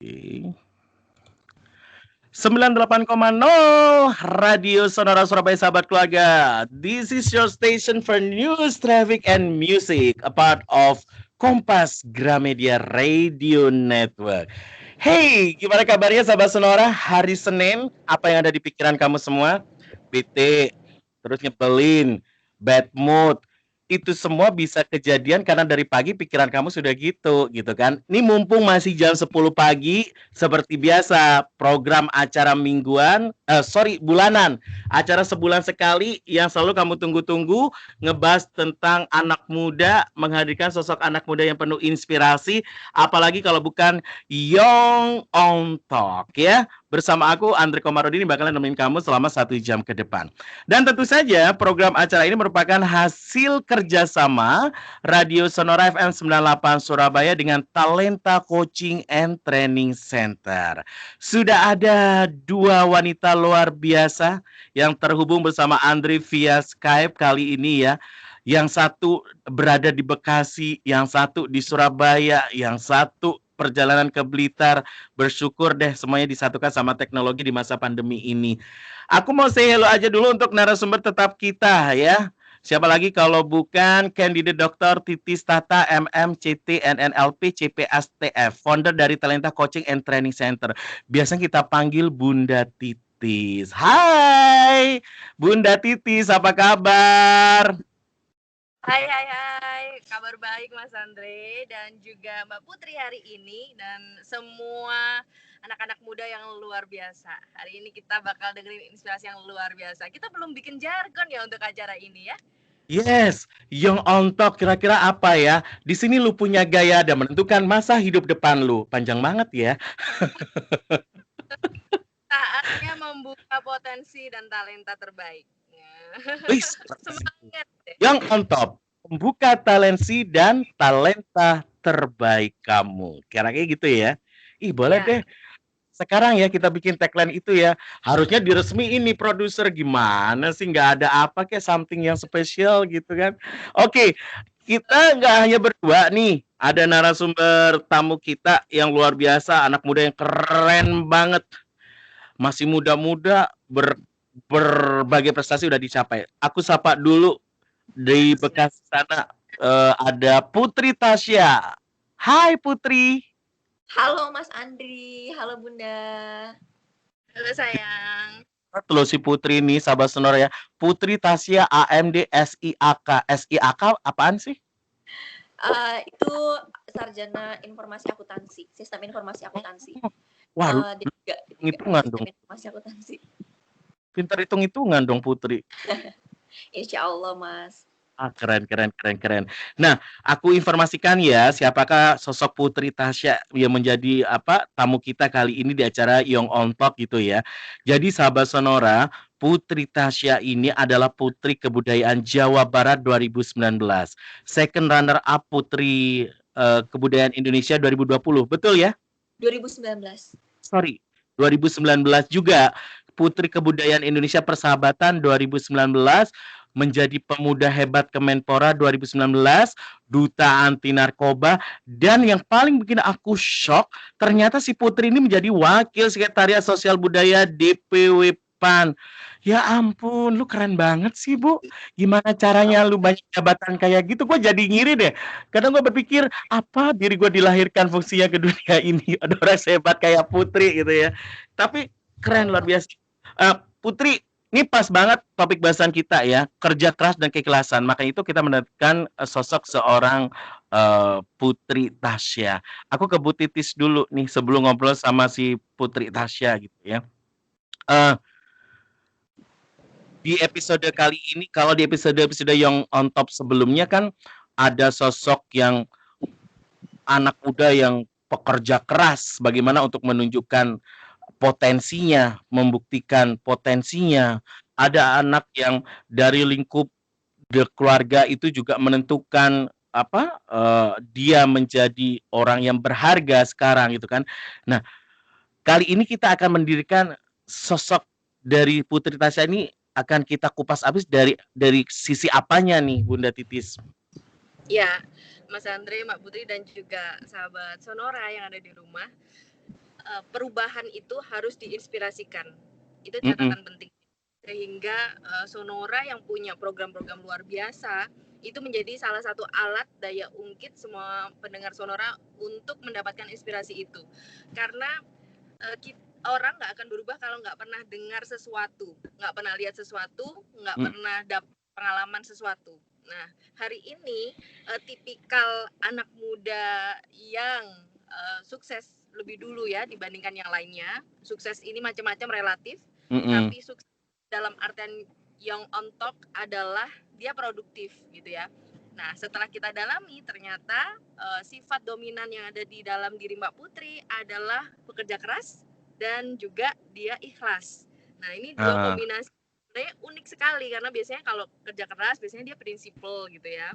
Oke. 98,0 Radio Sonora Surabaya, sahabat keluarga. This is your station for news, traffic, and music, a part of Kompas Gramedia Radio Network. Hey, gimana kabarnya sahabat Sonora? Hari Senin, apa yang ada di pikiran kamu semua? BT, terus nyebelin, bad mood, itu semua bisa kejadian karena dari pagi pikiran kamu sudah gitu kan. Ini mumpung masih jam 10 pagi, seperti biasa program acara mingguan, bulanan, acara sebulan sekali yang selalu kamu tunggu-tunggu, ngebahas tentang anak muda, menghadirkan sosok anak muda yang penuh inspirasi, apalagi kalau bukan Young on Talk ya. Bersama aku Andre Komarudin bakalan nemenin kamu selama 1 jam ke depan. Dan tentu saja program acara ini merupakan hasil kerjasama Radio Sonora FM 98 Surabaya dengan Talenta Coaching and Training Center. Sudah ada 2 wanita luar biasa yang terhubung bersama Andre via Skype kali ini ya. Yang satu berada di Bekasi, yang satu di Surabaya, yang satu perjalanan ke Blitar. Bersyukur deh semuanya disatukan sama teknologi di masa pandemi ini. Aku mau say hello aja dulu untuk narasumber tetap kita ya. Siapa lagi kalau bukan Candidate Dr. Titis Tata MMCT NNLP CPSTF, founder dari Talenta Coaching and Training Center. Biasanya kita panggil Bunda Titis. Hai Bunda Titis, apa kabar? Hai, kabar baik Mas Andre dan juga Mbak Putri hari ini dan semua anak-anak muda yang luar biasa. Hari ini kita bakal dengerin inspirasi yang luar biasa. Kita belum bikin jargon ya untuk acara ini ya. Yes, Young on Top kira-kira apa ya? Di sini lu punya gaya dan menentukan masa hidup depan lu. Panjang banget ya. Saatnya membuka potensi dan talenta terbaik. Semangat. Young on Top, membuka talensi dan talenta terbaik kamu. Kira-kira gitu ya. Ih, boleh deh. Sekarang ya kita bikin tagline itu ya. Harusnya diresmiin nih produser, gimana sih, nggak ada apa kayak something yang spesial gitu kan. Oke, kita nggak hanya berdua nih. Ada narasumber tamu kita yang luar biasa, anak muda yang keren banget. Masih muda-muda, berbagai prestasi udah dicapai. Aku sapa dulu di Bekasi sana, ada Putri Tasya. Hai Putri. Halo Mas Andri, halo Bunda. Halo sayang. Tuh si Putri nih, sahabat Sonora ya. Putri Tasya AMD SIAK. SIAK apaan sih? Itu sarjana informasi akuntansi, sistem informasi akuntansi. Wah, hitungan dong. Informasi akuntansi. Pintar hitung-hitungan dong Putri. Insya Allah Mas. Keren. Nah, aku informasikan ya siapakah sosok Putri Tasya yang menjadi tamu kita kali ini di acara Young on Talk gitu ya. Jadi sahabat Sonora, Putri Tasya ini adalah Putri Kebudayaan Jawa Barat 2019. Second runner up Putri Kebudayaan Indonesia 2020. Betul ya? 2019. Sorry, 2019 juga Putri Kebudayaan Indonesia Persahabatan 2019, menjadi pemuda hebat Kemenpora 2019, duta anti narkoba, dan yang paling bikin aku shock, ternyata si Putri ini menjadi wakil sekretariat sosial budaya DPW PAN. Ya ampun, lu keren banget sih Bu. Gimana caranya lu banyak jabatan kayak gitu? Gue jadi ngiri deh. Kadang gue berpikir, apa diri gue dilahirkan fungsinya ke dunia ini? Ada orang sehebat kayak Putri gitu ya. Tapi keren, luar biasa. Putri, ini pas banget topik bahasan kita ya, kerja keras dan keikhlasan. Maka itu kita mendatangkan sosok seorang Putri Tasya. Aku ke Bu Titis dulu nih sebelum ngobrol sama si Putri Tasya gitu ya. Di episode kali ini, kalau di episode yang on top sebelumnya kan ada sosok yang anak muda yang pekerja keras, bagaimana untuk menunjukkan potensinya, membuktikan potensinya. Ada anak yang dari lingkup keluarga itu juga menentukan dia menjadi orang yang berharga sekarang gitu kan. Nah, kali ini kita akan mendirikan sosok dari Putri Tasya ini, akan kita kupas habis dari sisi apanya nih Bunda Titis? Ya, Mas Andre, Mbak Putri dan juga sahabat Sonora yang ada di rumah. perubahan itu harus diinspirasikan. Itu Mm-mm. catatan penting. Sehingga Sonora yang punya program-program luar biasa itu menjadi salah satu alat daya ungkit semua pendengar Sonora untuk mendapatkan inspirasi itu. Karena orang nggak akan berubah kalau nggak pernah dengar sesuatu, nggak pernah lihat sesuatu, nggak pernah dapat pengalaman sesuatu. Nah, hari ini tipikal anak muda yang sukses lebih dulu ya dibandingkan yang lainnya. Sukses ini macam-macam relatif, tapi sukses dalam artian yang on top adalah dia produktif gitu ya. Nah, setelah kita dalami ternyata sifat dominan yang ada di dalam diri Mbak Putri adalah pekerja keras dan juga dia ikhlas. Nah, ini dua kombinasi sebenarnya unik sekali karena biasanya kalau kerja keras biasanya dia prinsipal gitu ya.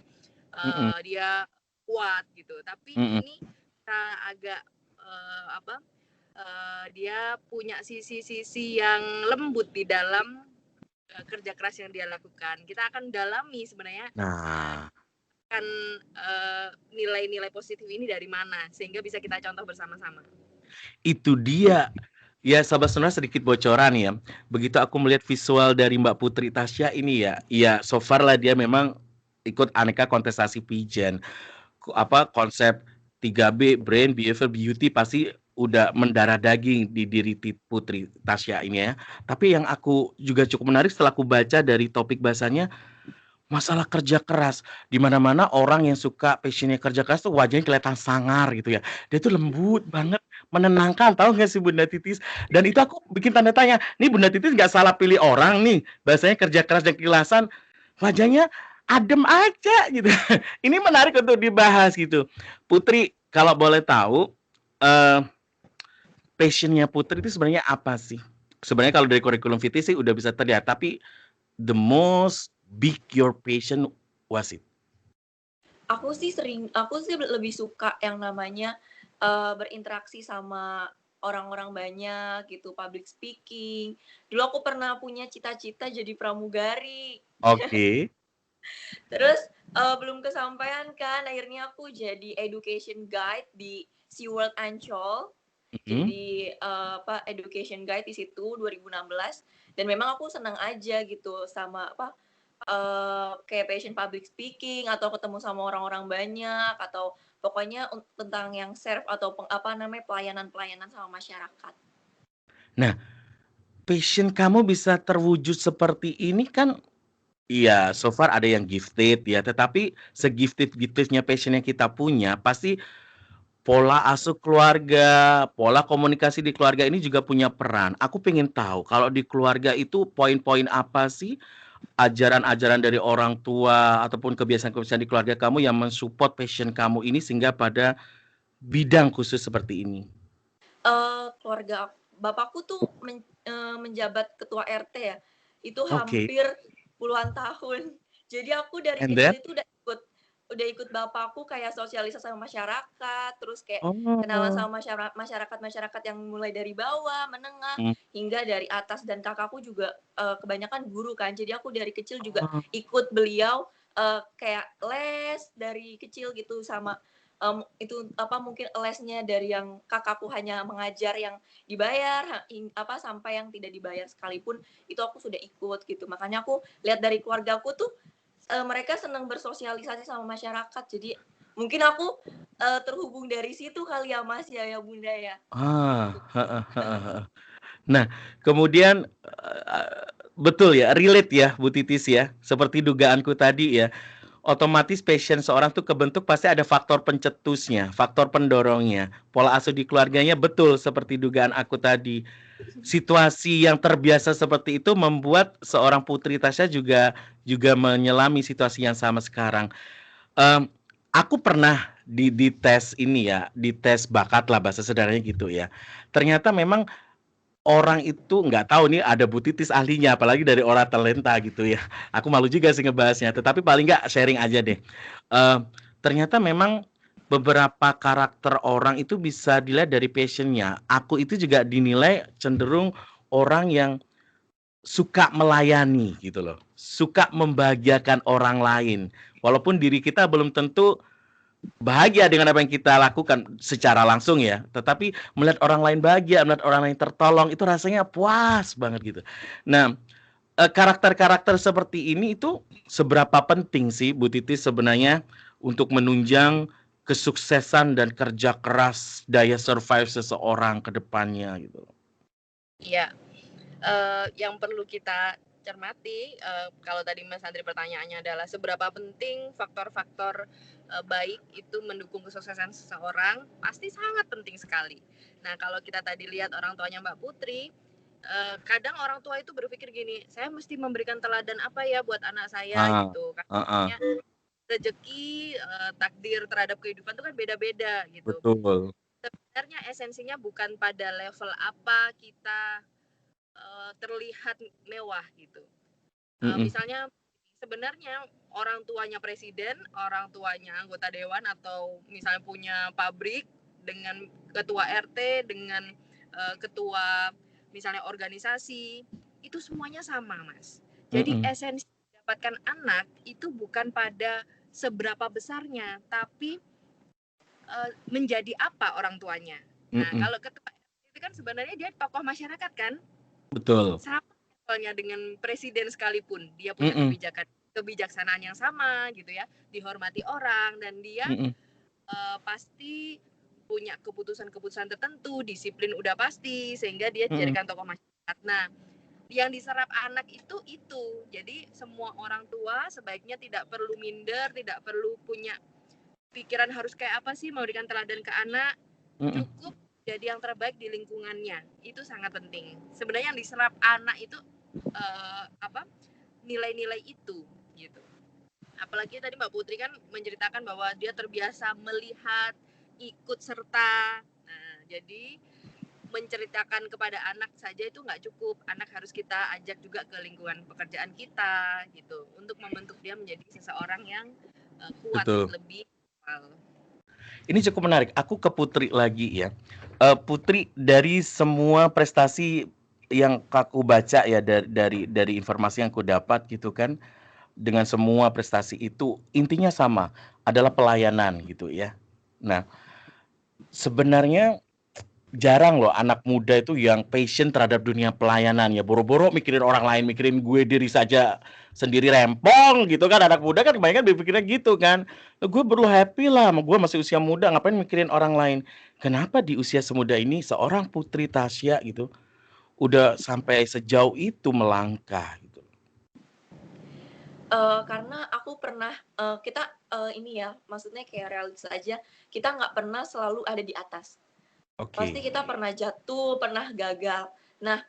Dia kuat gitu. Tapi ini kita agak dia punya sisi-sisi yang lembut di dalam kerja keras yang dia lakukan. Kita akan dalami sebenarnya kan nilai-nilai positif ini dari mana sehingga bisa kita contoh bersama-sama. Itu dia. Ya, sahabat Sonora, sedikit bocoran ya. Begitu aku melihat visual dari Mbak Putri Tasya ini ya so far lah dia memang ikut aneka kontestasi pageant. Konsep 3B, Brain, Behavior, Beauty pasti udah mendarah daging di diri Putri Tasya ini ya. Tapi yang aku juga cukup menarik setelah aku baca dari topik bahasanya, masalah kerja keras. Di mana-mana orang yang suka passionnya kerja keras tuh wajahnya kelihatan sangar gitu ya. Dia tuh lembut banget, menenangkan, tahu nggak sih Bunda Titis? Dan itu aku bikin tanda tanya, nih Bunda Titis nggak salah pilih orang nih, bahasanya kerja keras dan kilasan, wajahnya adem aja gitu. Ini menarik untuk dibahas gitu. Putri, kalau boleh tahu, passionnya Putri itu sebenarnya apa sih? Sebenarnya kalau dari kurikulum VT sih udah bisa terlihat, tapi the most big your passion was it? Aku sih lebih suka yang namanya berinteraksi sama orang-orang banyak gitu, public speaking. Dulu aku pernah punya cita-cita jadi pramugari. Oke. Terus belum kesampaian kan, akhirnya aku jadi education guide di SeaWorld Ancol. Jadi education guide di situ 2016 dan memang aku senang aja gitu sama kayak passion public speaking atau ketemu sama orang-orang banyak atau pokoknya tentang yang serve atau pelayanan-pelayanan sama masyarakat. Nah, passion kamu bisa terwujud seperti ini kan, iya, so far ada yang gifted ya, tetapi segifted-giftednya passion yang kita punya, pasti pola asuh keluarga, pola komunikasi di keluarga ini juga punya peran. Aku pengen tahu, kalau di keluarga itu poin-poin apa sih ajaran-ajaran dari orang tua ataupun kebiasaan-kebiasaan di keluarga kamu yang mensupport passion kamu ini sehingga pada bidang khusus seperti ini? Keluarga bapakku tuh menjabat ketua RT ya. Itu Oke. hampir puluhan tahun. Jadi aku dari And kecil then? itu udah ikut bapakku kayak sosialisasi sama masyarakat, terus kayak kenalan Oh. sama masyarakat yang mulai dari bawah, menengah, hingga dari atas, dan kakakku juga kebanyakan guru kan. Jadi aku dari kecil juga ikut beliau kayak les dari kecil gitu sama mungkin lesnya dari yang kakakku hanya mengajar yang dibayar sampai yang tidak dibayar sekalipun itu aku sudah ikut gitu. Makanya aku lihat dari keluargaku tuh mereka senang bersosialisasi sama masyarakat. Jadi mungkin aku terhubung dari situ kali ya Mas ya Bunda ya. Nah, kemudian betul ya, relate ya Bu Titis ya. Seperti dugaanku tadi ya. Otomatis passion seorang tuh kebentuk pasti ada faktor pencetusnya, faktor pendorongnya. Pola asuh di keluarganya betul seperti dugaan aku tadi. Situasi yang terbiasa seperti itu membuat seorang Putri Tasya juga menyelami situasi yang sama sekarang. Aku pernah di tes ini ya, di tes bakat lah bahasa sederhananya gitu ya. Ternyata memang orang itu nggak tahu nih ada Bu Titis ahlinya, apalagi dari orang talenta gitu ya. Aku malu juga sih ngebahasnya, tetapi paling nggak sharing aja deh. Ternyata memang beberapa karakter orang itu bisa dilihat dari passionnya. Aku itu juga dinilai cenderung orang yang suka melayani gitu loh, suka membahagiakan orang lain. Walaupun diri kita belum tentu bahagia dengan apa yang kita lakukan secara langsung ya, tetapi melihat orang lain bahagia, melihat orang lain tertolong itu rasanya puas banget gitu. Nah, karakter-karakter seperti ini itu seberapa penting sih Bu Titi sebenarnya untuk menunjang kesuksesan dan kerja keras daya survive seseorang ke depannya gitu? Iya, yang perlu kita cermati, kalau tadi Mas Andri pertanyaannya adalah seberapa penting faktor-faktor baik itu mendukung kesuksesan seseorang, pasti sangat penting sekali. Nah, kalau kita tadi lihat orang tuanya Mbak Putri, kadang orang tua itu berpikir gini, saya mesti memberikan teladan apa ya buat anak saya Ah, gitu. heeh, Katanya rezeki, takdir terhadap kehidupan itu kan beda-beda gitu. betul. Sebenarnya esensinya bukan pada level apa kita terlihat mewah gitu. Mhm, Misalnya sebenarnya orang tuanya presiden, orang tuanya anggota dewan atau misalnya punya pabrik dengan ketua RT, dengan ketua misalnya organisasi, itu semuanya sama, Mas. Jadi mhm, esensi mendapatkan anak itu bukan pada seberapa besarnya, tapi menjadi apa orang tuanya. Nah, mhm, kalau ketua RT itu kan sebenarnya dia tokoh masyarakat kan, betul. sama levelnya dengan presiden sekalipun, dia punya Mhm, kebijaksanaan yang sama gitu ya, dihormati orang dan dia mhm, pasti punya keputusan-keputusan tertentu, disiplin udah pasti sehingga dia mhm, dijadikan tokoh masyarakat. Nah, yang diserap anak itu. Jadi semua orang tua sebaiknya tidak perlu minder, tidak perlu punya pikiran harus kayak apa sih memberikan teladan ke anak, mhm. cukup jadi yang terbaik di lingkungannya. Itu sangat penting. Sebenarnya yang diserap anak itu apa? Nilai-nilai itu gitu. Apalagi tadi Mbak Putri kan menceritakan bahwa dia terbiasa melihat, ikut serta. Nah, jadi menceritakan kepada anak saja itu nggak cukup. Anak harus kita ajak juga ke lingkungan pekerjaan kita gitu untuk membentuk dia menjadi seseorang yang kuat Betul. lebih. Ini cukup menarik. Aku ke Putri lagi ya. Putri, dari semua prestasi yang aku baca ya dari informasi yang aku dapat gitu kan, dengan semua prestasi itu intinya sama, adalah pelayanan gitu ya. Nah, sebenarnya jarang loh anak muda itu yang passion terhadap dunia pelayanan ya, boro-boro mikirin orang lain, mikirin gue diri saja sendiri rempong gitu kan, anak muda kan kebanyakan berpikirnya gitu kan. Gue perlu happy lah, gue masih usia muda ngapain mikirin orang lain. Kenapa di usia semuda ini seorang Putri Tasya gitu udah sampai sejauh itu melangkah gitu? Karena aku pernah, kita, ini ya, maksudnya kayak realistis aja, kita nggak pernah selalu ada di atas. Pasti Oke. kita pernah jatuh, pernah gagal. Nah,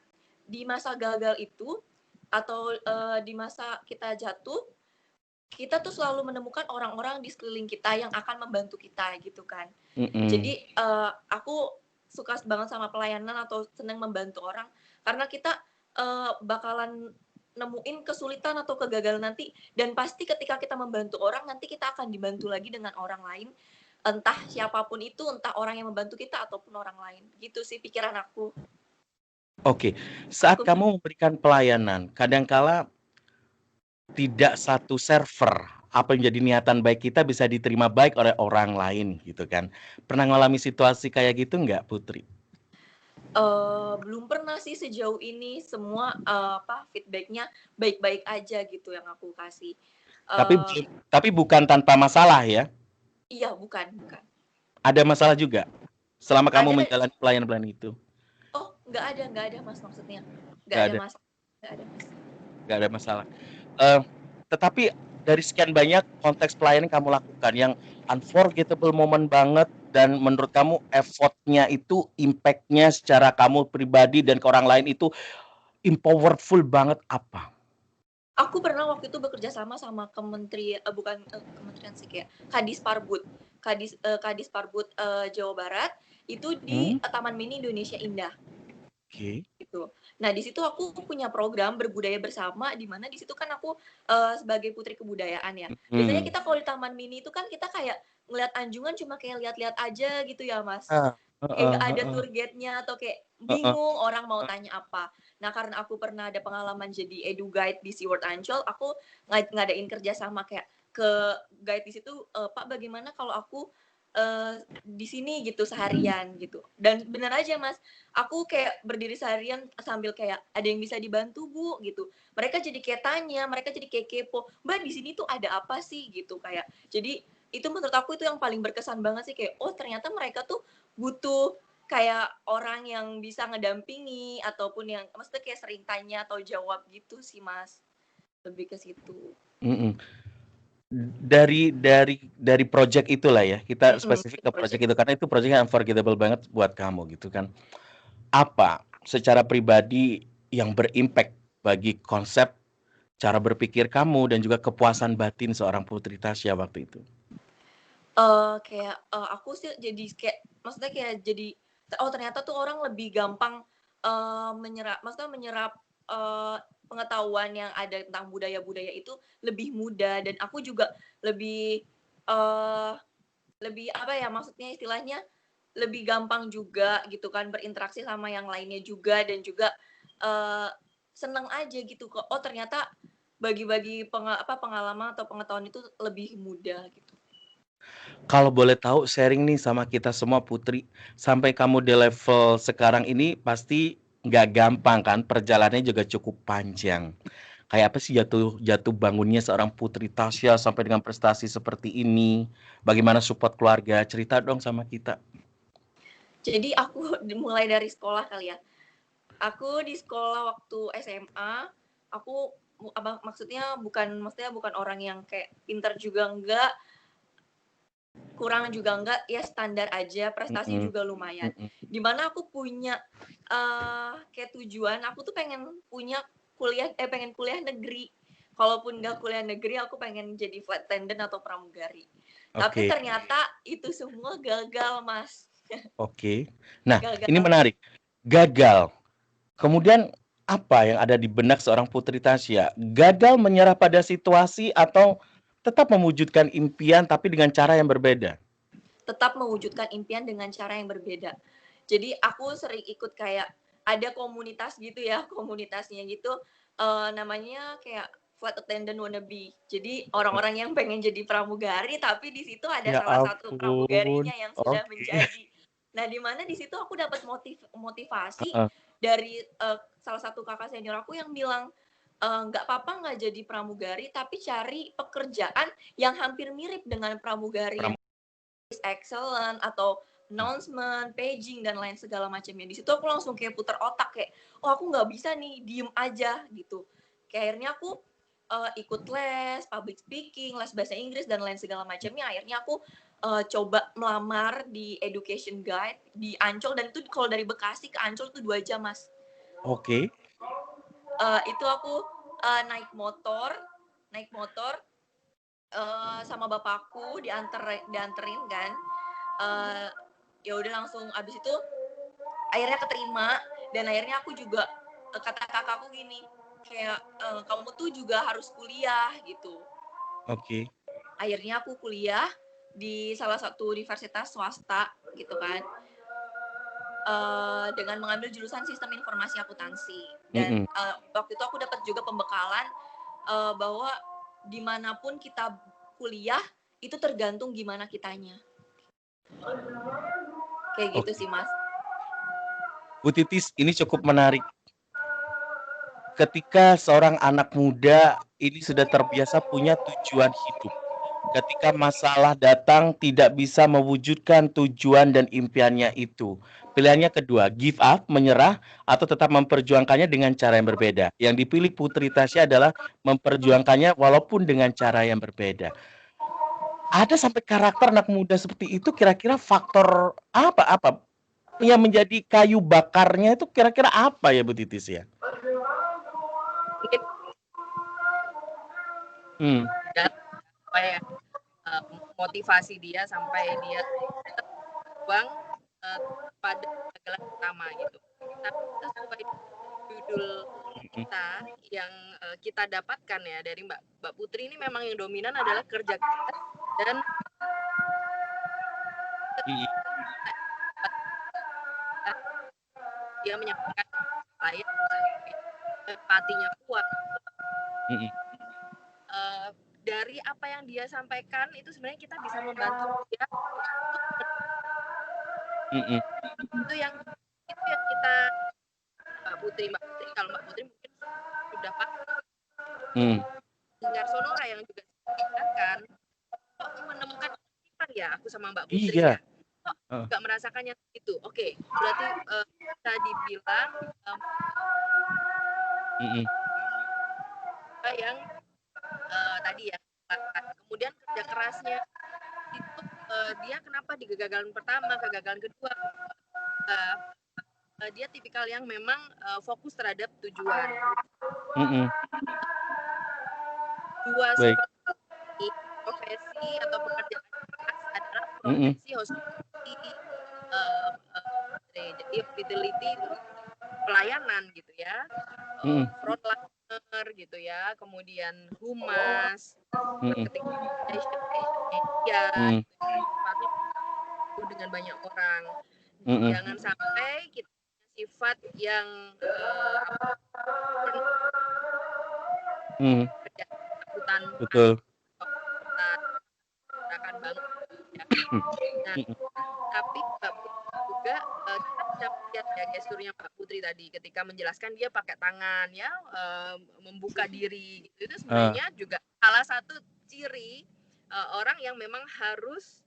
di masa gagal itu atau, di masa kita jatuh, kita tuh selalu menemukan orang-orang di sekeliling kita yang akan membantu kita gitu kan. Mhm. Jadi, aku suka banget sama pelayanan atau senang membantu orang karena kita, bakalan nemuin kesulitan atau kegagalan nanti dan pasti ketika kita membantu orang nanti kita akan dibantu lagi dengan orang lain, entah siapapun itu, entah orang yang membantu kita ataupun orang lain. Gitu sih pikiran aku. Oke, saat Aku kamu memberikan pelayanan, kadangkala tidak satu server, apa yang jadi niatan baik kita bisa diterima baik oleh orang lain gitu kan. Pernah ngalami situasi kayak gitu nggak Putri? belum pernah sih sejauh ini semua, feedback-nya baik-baik aja gitu yang aku kasih. Tapi Eee, tapi bukan tanpa masalah ya? iya bukan bukan. Ada masalah juga? Selama kamu Ada menjalani pelayanan-pelayanan itu? oh nggak ada Mas maksudnya. Nggak Nggak ada ada mas nggak ada Mas. nggak ada masalah. Eee, tetapi dari sekian banyak konteks pelayanan yang kamu lakukan yang unforgettable moment banget dan menurut kamu effort-nya itu, impact-nya secara kamu pribadi dan ke orang lain itu powerful banget apa? Aku pernah waktu itu bekerja sama sama bukan, kementerian sih kayak Kadis Parbud, Jawa Barat, itu di, Mhm, Taman Mini Indonesia Indah. oke. Gitu. Nah, di situ aku punya program berbudaya bersama, di mana di situ kan aku, sebagai putri kebudayaan ya. Biasanya Mhm. kita kalau di taman mini itu kan kita kayak ngeliat anjungan cuma kayak lihat-lihat aja gitu ya, Mas. Ah, Kayak heeh nggak ada heeh tour guide-nya atau kayak heeh, bingung orang mau tanya apa. Nah, karena aku pernah ada pengalaman jadi edu guide di SeaWorld Ancol, aku ngadain kerja sama kayak ke guide di situ, Pak bagaimana kalau aku di sini gitu seharian gitu. Dan benar aja Mas, aku kayak berdiri seharian sambil kayak ada yang bisa dibantu Bu gitu. Mereka jadi kayak tanya, mereka jadi kayak kepo, Mbak di sini tuh ada apa sih gitu kayak. Jadi itu menurut aku itu yang paling berkesan banget sih kayak oh ternyata mereka tuh butuh kayak orang yang bisa ngedampingi ataupun yang maksudnya kayak sering tanya atau jawab gitu sih Mas. Lebih ke situ. Mm-mm. Dari project itulah ya, kita spesifik ke project Project. itu karena itu project yang unforgettable banget buat kamu gitu kan. Apa secara pribadi yang berimpact bagi konsep cara berpikir kamu dan juga kepuasan batin seorang Putri Tasya waktu itu? Kayak, aku sih jadi kayak maksudnya kayak jadi, oh ternyata tuh orang lebih gampang, maksudnya menyerap, pengetahuan yang ada tentang budaya-budaya itu lebih mudah dan aku juga lebih, eee, lebih apa ya, maksudnya istilahnya lebih gampang juga gitu kan berinteraksi sama yang lainnya juga dan juga, eee, seneng aja gitu kok, oh ternyata bagi-bagi pengalaman atau pengetahuan itu lebih mudah gitu. Kalau boleh tahu sharing nih sama kita semua Putri, sampai kamu di level sekarang ini pasti nggak gampang kan, perjalanannya juga cukup panjang. Kayak apa sih jatuh jatuh bangunnya seorang Putri Tasya sampai dengan prestasi seperti ini? Bagaimana support keluarga? Cerita dong sama kita. Jadi aku mulai dari sekolah kali ya. Aku di sekolah waktu SMA, aku maksudnya bukan orang yang kayak pintar juga enggak, kurang juga enggak, ya standar aja, prestasi Mhm, juga lumayan. mhm. Dimana aku punya kayak tujuan, aku tuh pengen kuliah negeri. Kalaupun nggak kuliah negeri, aku pengen jadi flight attendant atau pramugari. Tapi Oke, ternyata itu semua gagal, Mas. oke. Nah, ini Gagal. menarik. Gagal. Kemudian apa yang ada di benak seorang Putri Tasya? Gagal menyerah pada situasi atau tetap mewujudkan impian tapi dengan cara yang berbeda? Tetap mewujudkan impian dengan cara yang berbeda. Jadi aku sering ikut kayak ada komunitas gitu ya, komunitasnya gitu namanya kayak flight attendant wannabe. Jadi orang-orang yang pengen jadi pramugari tapi di situ ada Ya salah satu ampun. pramugarinya yang sudah Oke. menjadi. Nah, di mana di situ aku dapat motivasi Heeh. dari salah satu kakak senior aku yang bilang nggak apa-apa nggak jadi pramugari tapi cari pekerjaan yang hampir mirip dengan pramugari yang excellent atau announcement, paging dan lain segala macamnya. Di situ aku langsung kayak putar otak kayak, oh aku nggak bisa nih diem aja gitu. Kayak akhirnya aku ikut les public speaking, les bahasa Inggris dan lain segala macamnya. Akhirnya aku coba melamar di education guide di Ancol dan itu kalau dari Bekasi ke Ancol itu 2 jam Mas. Oke. Itu aku naik motor sama bapakku dianterin kan. Ya udah langsung abis itu akhirnya keterima dan akhirnya aku juga kata kakakku gini kayak kamu tuh juga harus kuliah gitu. Oke. Akhirnya aku kuliah di salah satu universitas swasta gitu kan dengan mengambil jurusan sistem informasi akuntansi dan Mhm. waktu itu aku dapat juga pembekalan bahwa dimanapun kita kuliah itu tergantung gimana kitanya kayak gitu Oke. sih Mas. Bu Titis, ini cukup menarik. Ketika seorang anak muda ini sudah terbiasa punya tujuan hidup. Ketika masalah datang tidak bisa mewujudkan tujuan dan impiannya itu. Pilihannya kedua, give up, menyerah, atau tetap memperjuangkannya dengan cara yang berbeda. Yang dipilih Putri Tasya adalah memperjuangkannya walaupun dengan cara yang berbeda. Ada sampai karakter anak muda seperti itu kira-kira faktor apa yang menjadi kayu bakarnya itu kira-kira apa ya Bu Titis ya? Mungkin Hmm, apa ya, motivasi dia sampai dia terbang pada kegagalan pertama gitu. Tapi sesuai judul mhm. kita yang kita dapatkan ya dari Mbak Putri ini memang yang dominan adalah kerja keras dan I dia menyampaikan lain empatinya kuat. mhm. dari apa yang dia sampaikan itu sebenarnya kita bisa membantu dia itu yang kita Mbak Putri kalau Mbak Putri mungkin sudah paham dengar sonora yang juga kan kok menemukan kearifan ya aku sama Mbak Putri ya kok nggak merasakannya itu. Oke, berarti bisa dibilang yang tadi ya kemudian kerja kerasnya itu dia kenapa di kegagalan pertama, kegagalan kedua dia tipikal yang memang fokus terhadap tujuan. Dua sifat profesi atau pekerjaan keras adalah profesi hospitality, jadi hospitality itu pelayanan gitu ya, frontliner gitu ya, kemudian humas, marketing media, dengan banyak orang. Jangan sampai kita sifat yang takutan akan banget ya. Nah, tapi Mbak Putri juga kita bisa lihat ya gesturnya Mbak Putri tadi ketika menjelaskan dia pakai tangan ya membuka diri gitu. Itu sebenarnya juga salah satu ciri orang yang memang harus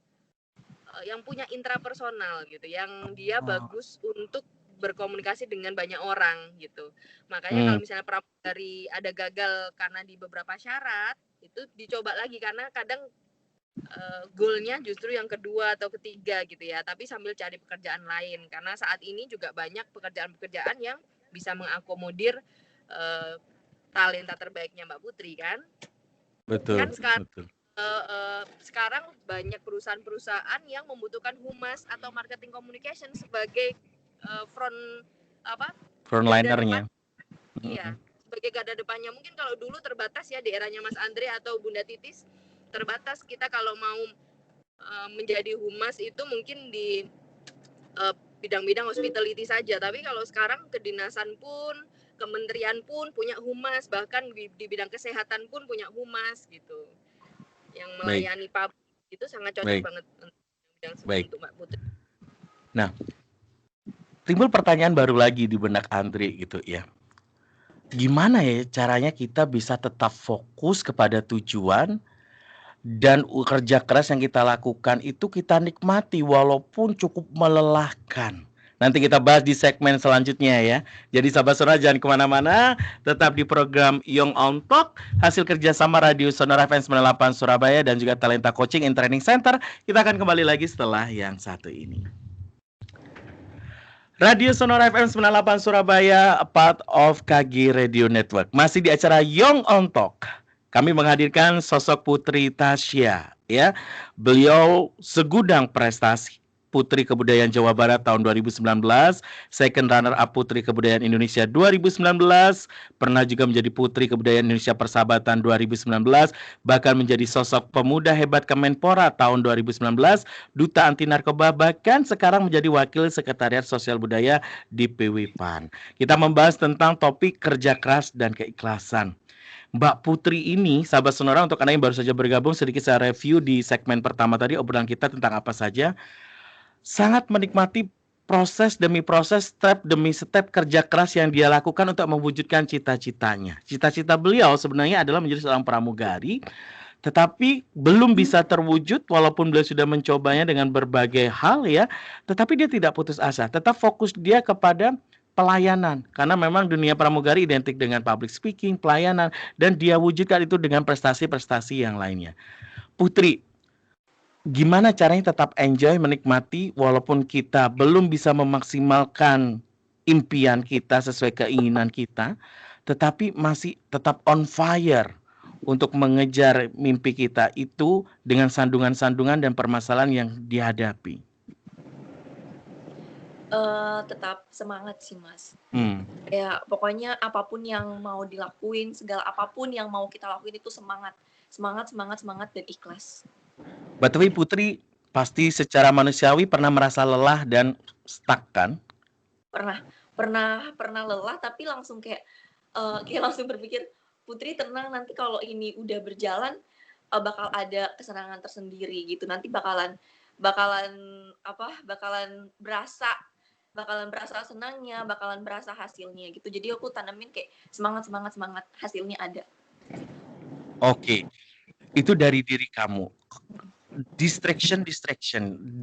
yang punya intrapersonal gitu, yang dia bagus untuk berkomunikasi dengan banyak orang gitu. Makanya kalau misalnya pramugari ada gagal karena di beberapa syarat, itu dicoba lagi karena kadang goalnya justru yang kedua atau ketiga gitu ya, tapi sambil cari pekerjaan lain karena saat ini juga banyak pekerjaan-pekerjaan yang bisa mengakomodir talenta terbaiknya Mbak Putri kan. Betul. Kan sekarang banyak perusahaan-perusahaan yang membutuhkan humas atau marketing communication sebagai frontlinernya. Iya, sebagai garda depannya. Mungkin kalau dulu terbatas ya di eranya Mas Andre atau Bunda Titis terbatas, kita kalau mau menjadi humas itu mungkin di bidang-bidang hospitality saja. Tapi kalau sekarang kedinasan pun, kementerian pun punya humas, bahkan di bidang kesehatan pun punya humas gitu. Yang melayani publik itu sangat cocok banget untuk Mbak Putri. Nah, timbul pertanyaan baru lagi di benak Andre gitu ya. Gimana ya caranya kita bisa tetap fokus kepada tujuan dan kerja keras yang kita lakukan itu kita nikmati walaupun cukup melelahkan. Nanti kita bahas di segmen selanjutnya ya. Jadi sahabat Sonora jangan kemana-mana, tetap di program Young on Talk, hasil kerjasama Radio Sonora FM 98 Surabaya dan juga Talenta Coaching and Training Center. Kita akan kembali lagi setelah yang satu ini. Radio Sonora FM 98 Surabaya, a part of KG Radio Network. Masih di acara Young on Talk. Kami menghadirkan sosok Putri Tasya, ya. Beliau segudang prestasi. Putri Kebudayaan Jawa Barat tahun 2019, second runner up Putri Kebudayaan Indonesia 2019, pernah juga menjadi Putri Kebudayaan Indonesia Persahabatan 2019, bahkan menjadi sosok pemuda hebat Kemenpora tahun 2019, Duta Anti Narkoba, bahkan sekarang menjadi Wakil Sekretariat Sosial Budaya di PWPAN. Kita membahas tentang topik kerja keras dan keikhlasan. Mbak Putri ini, sahabat Sonora, untuk Anda yang baru saja bergabung, sedikit saya review di segmen pertama tadi, obrolan kita tentang apa saja. Sangat menikmati proses demi proses, step demi step kerja keras yang dia lakukan untuk mewujudkan cita-citanya. Cita-cita beliau sebenarnya adalah menjadi seorang pramugari, tetapi belum bisa terwujud walaupun beliau sudah mencobanya dengan berbagai hal ya, tetapi dia tidak putus asa, tetap fokus dia kepada pelayanan, karena memang dunia pramugari identik dengan public speaking, pelayanan, dan dia wujudkan itu dengan prestasi-prestasi yang lainnya. Putri, gimana caranya tetap enjoy, menikmati walaupun kita belum bisa memaksimalkan impian kita sesuai keinginan kita, tetapi masih tetap on fire untuk mengejar mimpi kita itu dengan sandungan-sandungan dan permasalahan yang dihadapi? Tetap semangat sih Mas. Ya pokoknya apapun yang mau dilakuin, segala apapun yang mau kita lakuin itu semangat dan ikhlas. Tapi Putri pasti secara manusiawi pernah merasa lelah dan stuck kan? Pernah lelah, tapi langsung kayak langsung berpikir, Putri tenang, nanti kalau ini udah berjalan bakal ada kesenangan tersendiri gitu. Nanti bakalan bakalan bakalan berasa senangnya, bakalan berasa hasilnya gitu. Jadi aku tanemin kayak semangat, hasilnya ada. Oke, itu dari diri kamu. Distraction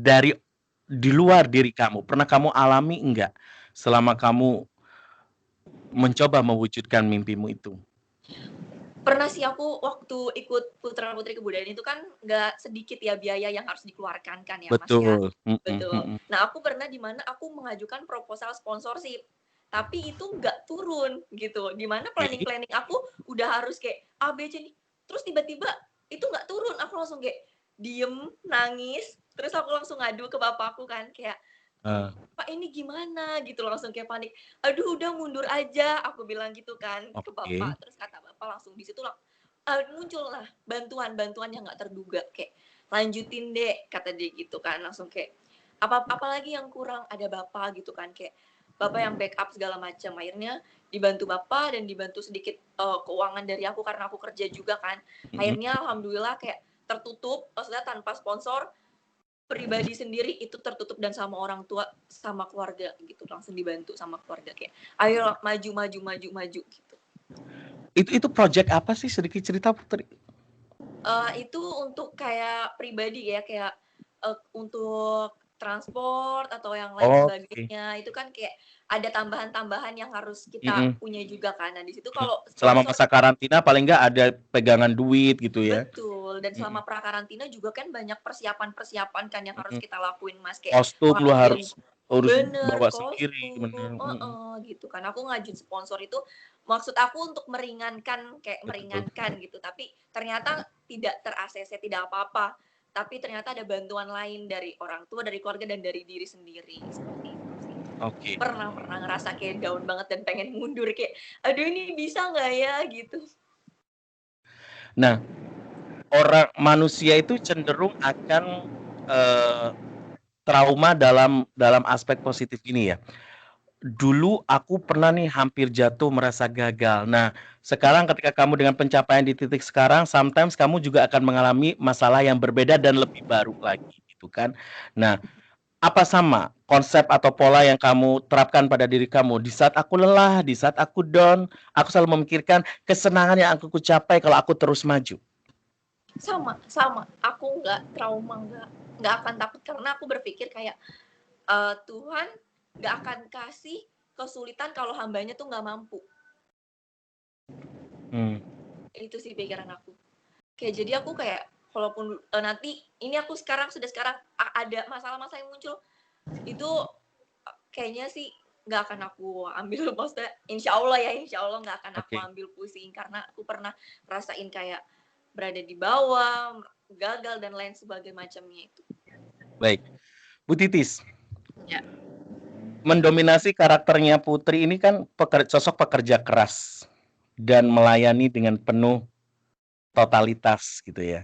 dari di luar diri kamu, pernah kamu alami enggak selama kamu mencoba mewujudkan mimpimu itu? Pernah sih aku waktu ikut Putra Putri Kebudayaan itu kan nggak sedikit ya biaya yang harus dikeluarkan kan ya Mas ya. Betul. Betul. Nah aku pernah di mana aku mengajukan proposal sponsorship, tapi itu nggak turun gitu. Di mana planning aku udah harus kayak A B C nih, terus tiba-tiba itu nggak turun. Aku langsung kayak diem, nangis, terus aku langsung ngadu ke bapakku kan kayak Pak ini gimana gitu, langsung kayak panik. Aduh udah mundur aja, aku bilang gitu kan ke bapak. Terus kata bapak langsung di situ muncul lah bantuan yang nggak terduga kayak lanjutin deh kata dia gitu kan, langsung kayak apa lagi yang kurang, ada bapak gitu kan, kayak bapak yang backup segala macam. Akhirnya dibantu bapak dan dibantu sedikit keuangan dari aku karena aku kerja juga kan. Akhirnya alhamdulillah kayak tertutup, maksudnya tanpa sponsor, pribadi sendiri itu tertutup dan sama orang tua sama keluarga gitu, langsung dibantu sama keluarga kayak ayo maju gitu. Itu project apa sih, sedikit cerita Putri? Itu untuk kayak pribadi ya, kayak untuk transport atau yang lain sebagainya. Itu kan kayak ada tambahan-tambahan yang harus kita punya juga kan. Nah di situ kalau selama masa karantina paling nggak ada pegangan duit gitu ya. Betul, dan selama prakarantina juga kan banyak persiapan kan yang harus kita lakuin Mas, kayak kostum lu harus bawa kostum, sendiri. gitu kan. Aku ngajuin sponsor itu maksud aku untuk meringankan gitu, tapi ternyata tidak ter-ACC, tidak apa-apa. Tapi ternyata ada bantuan lain dari orang tua, dari keluarga, dan dari diri sendiri, seperti itu sih. Oke. Pernah ngerasa kayak down banget dan pengen mundur kayak, aduh ini bisa nggak ya gitu. Nah, manusia itu cenderung akan trauma dalam aspek positif ini ya. Dulu aku pernah nih hampir jatuh, merasa gagal. Nah, sekarang ketika kamu dengan pencapaian di titik sekarang, sometimes kamu juga akan mengalami masalah yang berbeda dan lebih baru lagi, gitu kan. Nah, apa sama konsep atau pola yang kamu terapkan pada diri kamu? Di saat aku lelah, di saat aku down, aku selalu memikirkan kesenangan yang aku capai kalau aku terus maju. Sama. Aku nggak trauma, nggak akan takut karena aku berpikir kayak Tuhan nggak akan kasih kesulitan kalau hambanya tuh nggak mampu. Itu sih pikiran aku. Kayak jadi aku kayak walaupun nanti ini aku sudah sekarang ada masalah-masalah yang muncul, itu kayaknya sih nggak akan aku ambil, maksudnya insya Allah nggak akan aku ambil pusing karena aku pernah rasain kayak berada di bawah, gagal dan lain sebagainya macamnya itu. Baik, Bu Titis. Ya. Mendominasi karakternya Putri ini kan sosok pekerja keras dan melayani dengan penuh totalitas gitu ya.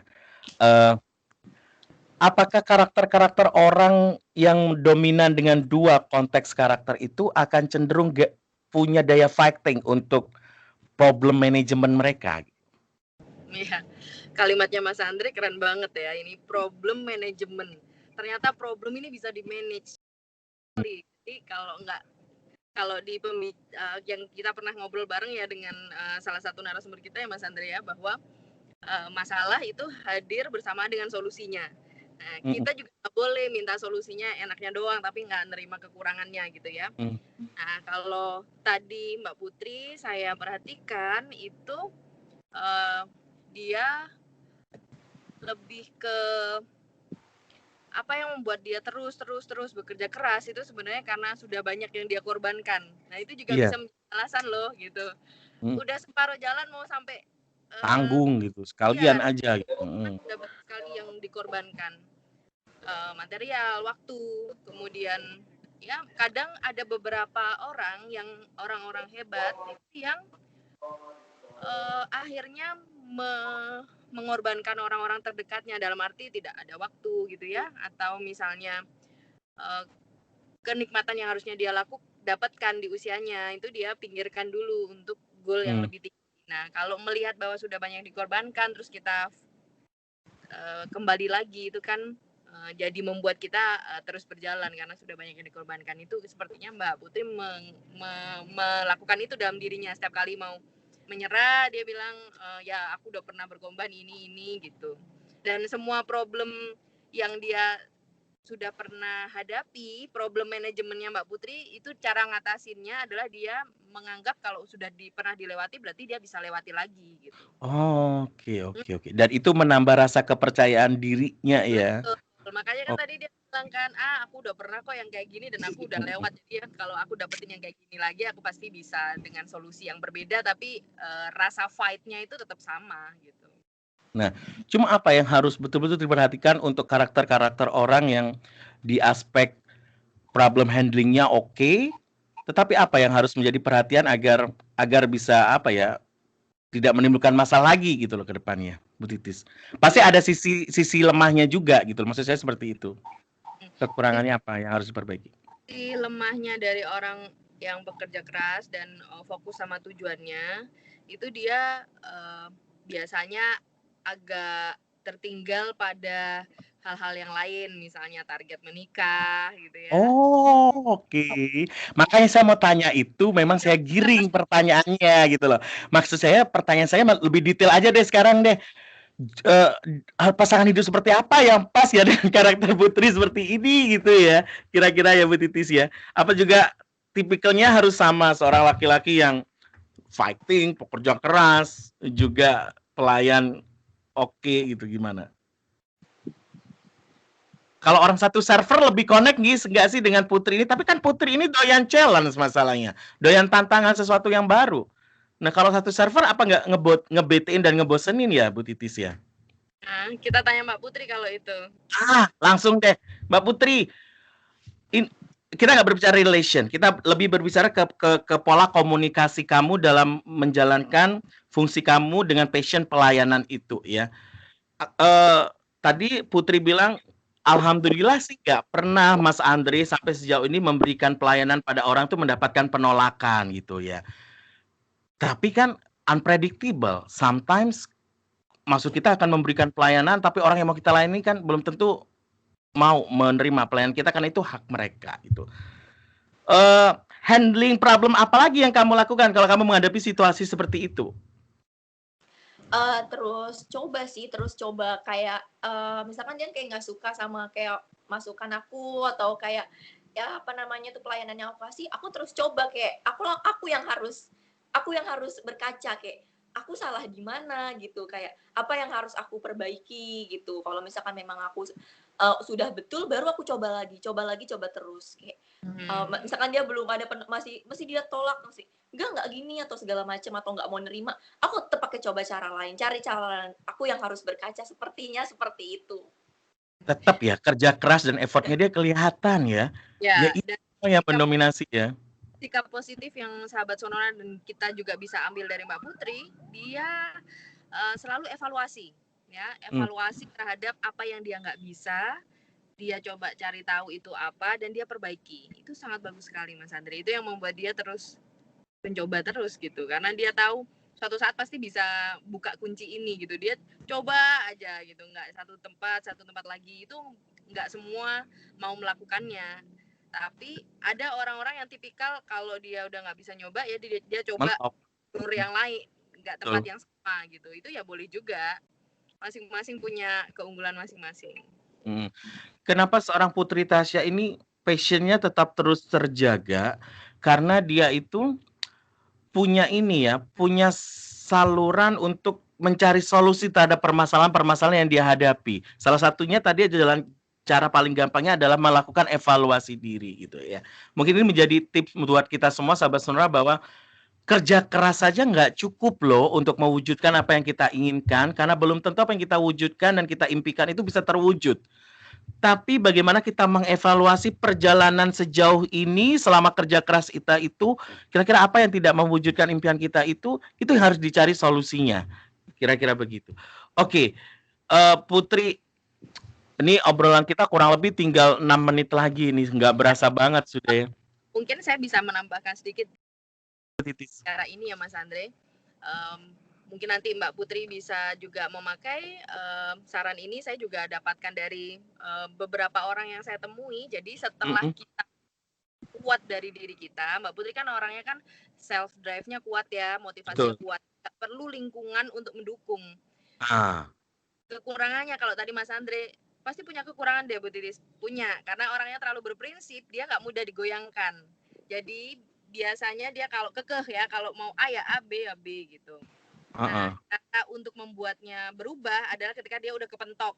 Apakah karakter-karakter orang yang dominan dengan dua konteks karakter itu akan cenderung punya daya fighting untuk problem manajemen mereka? Iya, kalimatnya Mas Andre keren banget ya. Ini problem manajemen. Ternyata problem ini bisa di-manage. Jadi kalau di yang kita pernah ngobrol bareng ya dengan salah satu narasumber kita ya Mas Andre ya, bahwa masalah itu hadir bersama dengan solusinya. Nah, kita juga nggak boleh minta solusinya enaknya doang tapi nggak nerima kekurangannya gitu ya. Nah, kalau tadi Mbak Putri saya perhatikan itu dia lebih ke apa yang membuat dia terus bekerja keras itu sebenarnya karena sudah banyak yang dia korbankan. Nah, itu juga bisa menjadi alasan loh gitu. Udah separuh jalan mau sampai tanggung gitu, sekalian aja gitu. Udah banyak sekali yang dikorbankan. Material, waktu, kemudian ya kadang ada beberapa orang-orang hebat yang akhirnya mengorbankan orang-orang terdekatnya, dalam arti tidak ada waktu gitu ya, atau misalnya kenikmatan yang harusnya dia dapatkan di usianya itu dia pinggirkan dulu untuk goal yang lebih tinggi. Nah, kalau melihat bahwa sudah banyak dikorbankan terus kita kembali lagi itu kan jadi membuat kita terus berjalan karena sudah banyak yang dikorbankan. Itu sepertinya Mbak Putri melakukan itu dalam dirinya. Setiap kali mau menyerah dia bilang ya aku udah pernah berkorban ini gitu. Dan semua problem yang dia sudah pernah hadapi, problem manajemennya Mbak Putri itu cara ngatasinnya adalah dia menganggap kalau sudah pernah dilewati berarti dia bisa lewati lagi gitu. Oke. Dan itu menambah rasa kepercayaan dirinya ya. Betul. Makanya kan tadi dia bilang kan, aku udah pernah kok yang kayak gini dan aku udah lewat. Jadi ya kalau aku dapetin yang kayak gini lagi aku pasti bisa dengan solusi yang berbeda tapi rasa fight-nya itu tetap sama gitu. Nah, cuma apa yang harus betul-betul diperhatikan untuk karakter-karakter orang yang di aspek problem handlingnya oke, tetapi apa yang harus menjadi perhatian agar bisa apa ya, tidak menimbulkan masalah lagi gitu loh ke depannya, Bu Titis. Pasti ada sisi lemahnya juga gitu loh, maksud saya seperti itu. Kekurangannya apa yang harus diperbaiki? Sisi lemahnya dari orang yang bekerja keras dan fokus sama tujuannya, itu dia biasanya agak tertinggal pada hal-hal yang lain, misalnya target menikah gitu ya. Oke. Makanya saya mau tanya itu, memang saya giring pertanyaannya gitu loh. Maksud saya pertanyaan saya lebih detail aja deh sekarang deh. Pasangan hidup seperti apa yang pas ya dengan karakter Putri seperti ini gitu ya. Kira-kira ya Bu Titis ya. Apa juga tipikalnya harus sama seorang laki-laki yang fighting, pekerja keras, juga pelayan oke gitu gimana? Kalau orang satu server lebih connect nggak sih dengan Putri ini? Tapi kan Putri ini doyan challenge masalahnya, doyan tantangan sesuatu yang baru. Nah kalau satu server apa nggak ngebetain dan ngebosenin ya Bu Titis ya? Nah, kita tanya Mbak Putri kalau itu. Langsung deh Mbak Putri. Kita nggak berbicara relation, kita lebih berbicara ke pola komunikasi kamu dalam menjalankan fungsi kamu dengan passion pelayanan itu ya. Tadi Putri bilang alhamdulillah sih nggak pernah Mas Andre sampai sejauh ini memberikan pelayanan pada orang tuh mendapatkan penolakan gitu ya. Tapi kan unpredictable. Sometimes maksud kita akan memberikan pelayanan tapi orang yang mau kita layani kan belum tentu mau menerima pelayanan kita karena itu hak mereka gitu. Handling problem apa lagi yang kamu lakukan kalau kamu menghadapi situasi seperti itu? Terus coba kayak misalkan dia kayak nggak suka sama kayak masukan aku atau kayak ya apa namanya tuh pelayanan yang aku kasih, aku terus coba kayak aku yang harus berkaca kayak aku salah di mana gitu, kayak apa yang harus aku perbaiki gitu. Kalau misalkan memang aku sudah betul baru aku coba terus kayak misalkan dia belum ada masih dia tolak masih enggak gini atau segala macam atau enggak mau nerima, aku tetap pakai coba cara lain, cari cara lain. Aku yang harus berkaca, sepertinya seperti itu. Tetap ya kerja keras dan effortnya dia kelihatan ya. Ya itu yang mendominasi ya. Sikap positif yang sahabat Sonora dan kita juga bisa ambil dari Mbak Putri, dia selalu evaluasi ya, evaluasi terhadap apa yang dia nggak bisa, dia coba cari tahu itu apa dan dia perbaiki. Itu sangat bagus sekali Mas Andre. Itu yang membuat dia terus mencoba terus gitu, karena dia tahu suatu saat pasti bisa buka kunci ini gitu. Dia coba aja gitu, nggak satu tempat lagi, itu nggak semua mau melakukannya. Tapi ada orang-orang yang tipikal kalau dia udah nggak bisa nyoba ya dia coba tur yang lain, nggak tempat yang sama gitu. Itu ya boleh juga, masing-masing punya keunggulan masing-masing. Kenapa seorang Putri Tasya ini passionnya tetap terus terjaga? Karena dia itu punya punya saluran untuk mencari solusi terhadap permasalahan-permasalahan yang dia hadapi. Salah satunya tadi jalan cara paling gampangnya adalah melakukan evaluasi diri gitu ya. Mungkin ini menjadi tips buat kita semua sahabat Sonora bahwa kerja keras saja nggak cukup loh untuk mewujudkan apa yang kita inginkan, karena belum tentu apa yang kita wujudkan dan kita impikan itu bisa terwujud. Tapi bagaimana kita mengevaluasi perjalanan sejauh ini selama kerja keras kita itu, kira-kira apa yang tidak mewujudkan impian kita itu yang harus dicari solusinya. Kira-kira begitu. Oke, Putri, ini obrolan kita kurang lebih tinggal 6 menit lagi nih, nggak berasa banget sudah ya. Mungkin saya bisa menambahkan sedikit cara ini ya Mas Andre. mungkin nanti Mbak Putri bisa juga memakai saran ini. Saya juga dapatkan dari beberapa orang yang saya temui. Jadi setelah kita kuat dari diri kita, Mbak Putri kan orangnya kan self drive-nya kuat ya, motivasinya Betul. kuat. Nggak perlu lingkungan untuk mendukung. Ah, Kekurangannya kalau tadi Mas Andre pasti punya kekurangan deh Bu Titis, punya, karena orangnya terlalu berprinsip, dia nggak mudah digoyangkan. Jadi biasanya dia kalau kekeh ya, kalau mau A ya A, B ya B gitu. Nah, cara untuk membuatnya berubah adalah ketika dia udah kepentok.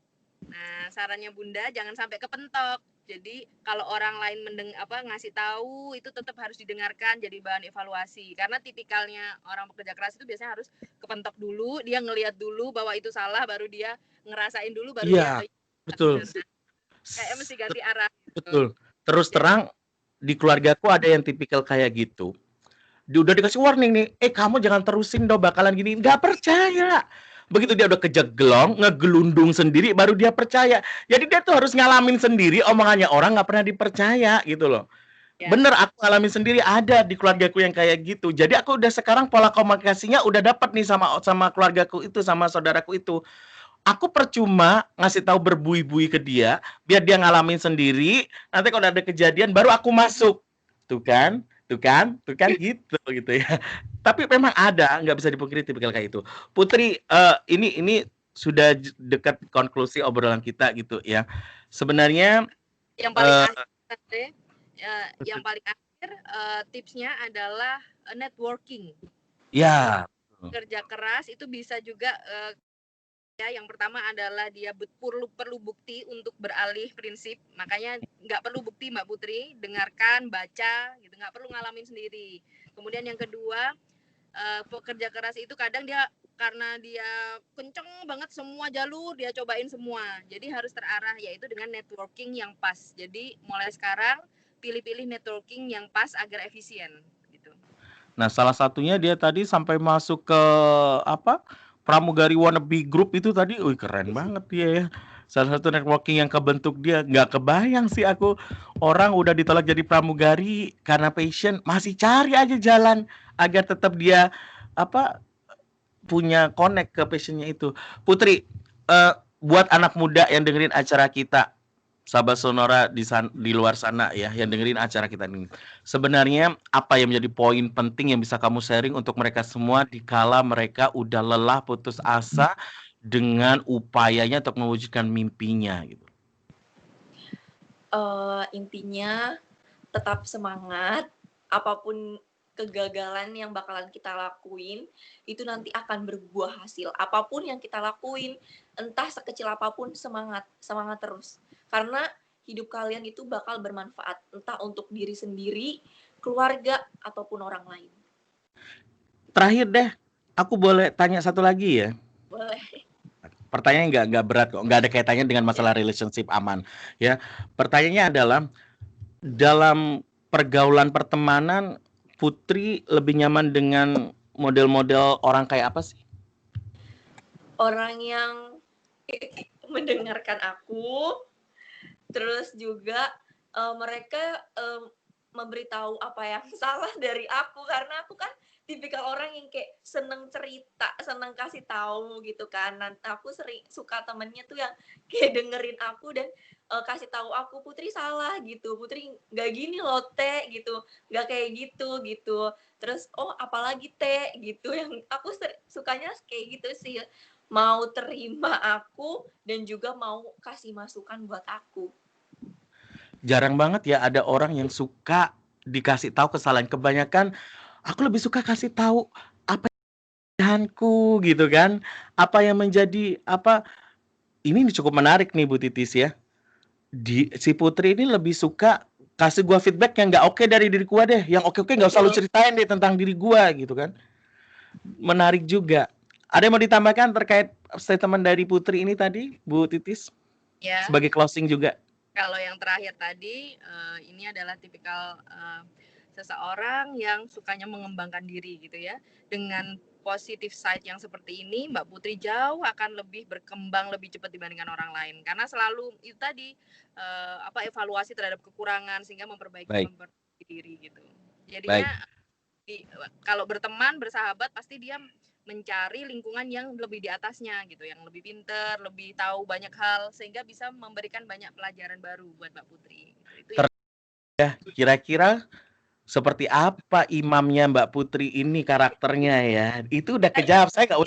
Nah, sarannya Bunda jangan sampai kepentok. Jadi kalau orang lain ngasih tahu itu tetap harus didengarkan, jadi bahan evaluasi. Karena tipikalnya orang pekerja keras itu biasanya harus kepentok dulu, dia ngelihat dulu bahwa itu salah, baru dia ngerasain dulu, baru dia iya, betul. kayak mesti ganti arah gitu. Betul. Terus terang di keluargaku ada yang tipikal kayak gitu. Udah dikasih warning nih, kamu jangan terusin dong, bakalan gini. Nggak percaya. Begitu dia udah kejeglong, ngegelundung sendiri, baru dia percaya. Jadi dia tuh harus ngalamin sendiri, omongannya orang nggak pernah dipercaya gitu loh. Ya. Bener, aku ngalamin sendiri, ada di keluargaku yang kayak gitu. Jadi aku udah sekarang pola komunikasinya udah dapat nih sama keluargaku itu, sama saudaraku itu. Aku percuma ngasih tahu berbuih-buih ke dia, biar dia ngalamin sendiri. Nanti kalau ada kejadian baru aku masuk. Tuh kan, gitu ya. Tapi memang ada, nggak bisa dipungkiri tipikal kayak itu. Putri, ini sudah dekat konklusi obrolan kita gitu ya. Sebenarnya yang paling akhir, yang paling akhir tipsnya adalah networking. Ya. Kerja keras itu bisa juga yang pertama adalah dia perlu bukti untuk beralih prinsip. Makanya nggak perlu bukti Mbak Putri, dengarkan, baca, gitu, nggak perlu ngalamin sendiri. Kemudian yang kedua, pekerja keras itu kadang dia karena dia kenceng banget semua jalur dia cobain semua. Jadi harus terarah, yaitu dengan networking yang pas. Jadi mulai sekarang pilih-pilih networking yang pas agar efisien. Gitu. Nah, salah satunya dia tadi sampai masuk ke Pramugari Wannabe Group itu tadi, keren banget dia ya. Salah satu networking yang kebentuk dia, nggak kebayang sih aku orang udah ditolak jadi pramugari karena passion, masih cari aja jalan agar tetap dia punya connect ke passionnya itu. Putri, buat anak muda yang dengerin acara kita, sahabat Sonora di luar sana ya, yang dengerin acara kita ini. Sebenarnya apa yang menjadi poin penting yang bisa kamu sharing untuk mereka semua dikala mereka udah lelah putus asa dengan upayanya untuk mewujudkan mimpinya gitu. Intinya tetap semangat, apapun kegagalan yang bakalan kita lakuin itu nanti akan berbuah hasil. Apapun yang kita lakuin, entah sekecil apapun, semangat terus. Karena hidup kalian itu bakal bermanfaat, entah untuk diri sendiri, keluarga, ataupun orang lain. Terakhir deh, aku boleh tanya satu lagi ya? Boleh. Pertanyaannya nggak berat kok, nggak ada kaitannya dengan masalah relationship, aman ya. Pertanyaannya adalah, dalam pergaulan pertemanan, Putri lebih nyaman dengan model-model orang kayak apa sih? Orang yang mendengarkan aku, terus juga mereka memberitahu apa yang salah dari aku, karena aku kan tipikal orang yang kayak seneng cerita, seneng kasih tahu gitu kan. Nanti aku sering suka temennya tuh yang kayak dengerin aku dan kasih tahu aku, Putri salah gitu, Putri nggak gini loh Teh gitu, nggak kayak gitu gitu. Terus apalagi Teh gitu, yang aku sukanya kayak gitu sih, mau terima aku dan juga mau kasih masukan buat aku. Jarang banget ya ada orang yang suka dikasih tahu kesalahan. Kebanyakan aku lebih suka kasih tahu apa kesalahanku gitu kan. Apa yang menjadi ini cukup menarik nih Bu Titis ya. Si Putri ini lebih suka kasih gua feedback yang nggak oke dari diri gua deh. Yang oke-oke nggak usah lu ceritain deh tentang diri gua gitu kan. Menarik juga. Ada yang mau ditambahkan terkait statement dari Putri ini tadi, Bu Titis? Ya. Sebagai closing juga. Kalau yang terakhir tadi, ini adalah tipikal seseorang yang sukanya mengembangkan diri gitu ya. Dengan positive side yang seperti ini, Mbak Putri jauh akan lebih berkembang lebih cepat dibandingkan orang lain. Karena selalu itu tadi evaluasi terhadap kekurangan sehingga memperbaiki diri gitu. Jadinya kalau berteman, bersahabat pasti dia mencari lingkungan yang lebih di atasnya gitu, yang lebih pinter, lebih tahu banyak hal sehingga bisa memberikan banyak pelajaran baru buat Mbak Putri. Itu ya. Kira-kira seperti apa imamnya Mbak Putri ini karakternya ya? Itu udah kejawab. Saya nggak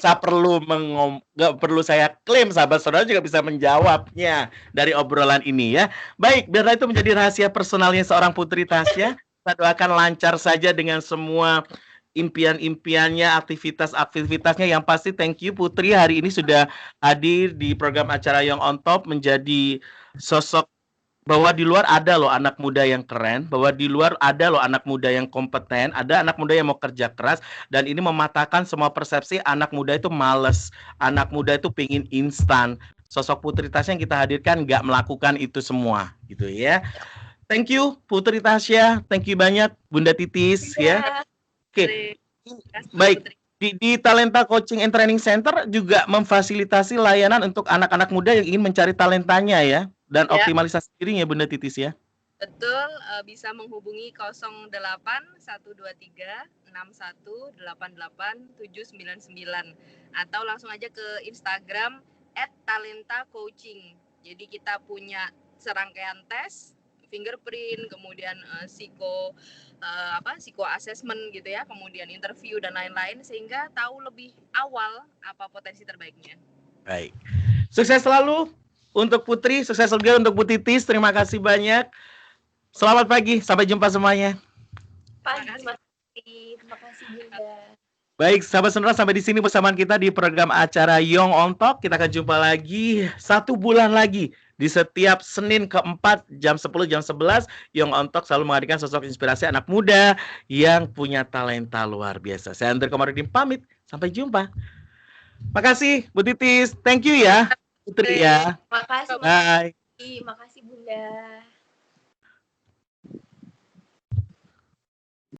perlu saya klaim, sahabat-saudara juga bisa menjawabnya dari obrolan ini ya. Baik, biarlah itu menjadi rahasia personalnya seorang Putri Tasya. Kita doakan lancar saja dengan semua impian-impiannya, aktivitas-aktivitasnya. Yang pasti thank you Putri hari ini sudah hadir di program acara Young on Top, menjadi sosok bahwa di luar ada loh anak muda yang keren, bahwa di luar ada loh anak muda yang kompeten, ada anak muda yang mau kerja keras, dan ini mematahkan semua persepsi anak muda itu males, anak muda itu pingin instan. Sosok Putri Tasya yang kita hadirkan nggak melakukan itu semua gitu ya. Thank you Putri Tasya, thank you banyak Bunda Titis ya. Oke, baik. Di Talenta Coaching and Training Center juga memfasilitasi layanan untuk anak-anak muda yang ingin mencari talentanya ya, dan optimalisasi dirinya Bunda Titis ya. Betul, bisa menghubungi 08-123-6188-799 atau langsung aja ke Instagram @talentacoaching. Jadi kita punya serangkaian tes, fingerprint, kemudian psiko assessment gitu ya, kemudian interview dan lain-lain sehingga tahu lebih awal apa potensi terbaiknya. Baik. Sukses selalu untuk Putri, sukses juga untuk Bu Titis. Terima kasih banyak. Selamat pagi, sampai jumpa semuanya. Terima kasih Bunda. Baik, sahabat-saudara, sampai di sini persamaan kita di program acara Young on Top. Kita akan jumpa lagi 1 bulan lagi di setiap Senin keempat jam 10 jam 11. Young on Top selalu menghadirkan sosok inspirasi anak muda yang punya talenta luar biasa. Saya Andre Komarudin pamit, sampai jumpa. Makasih Bu Titis, thank you ya Putri ya. Makasih. Bye. Makasih Bunda.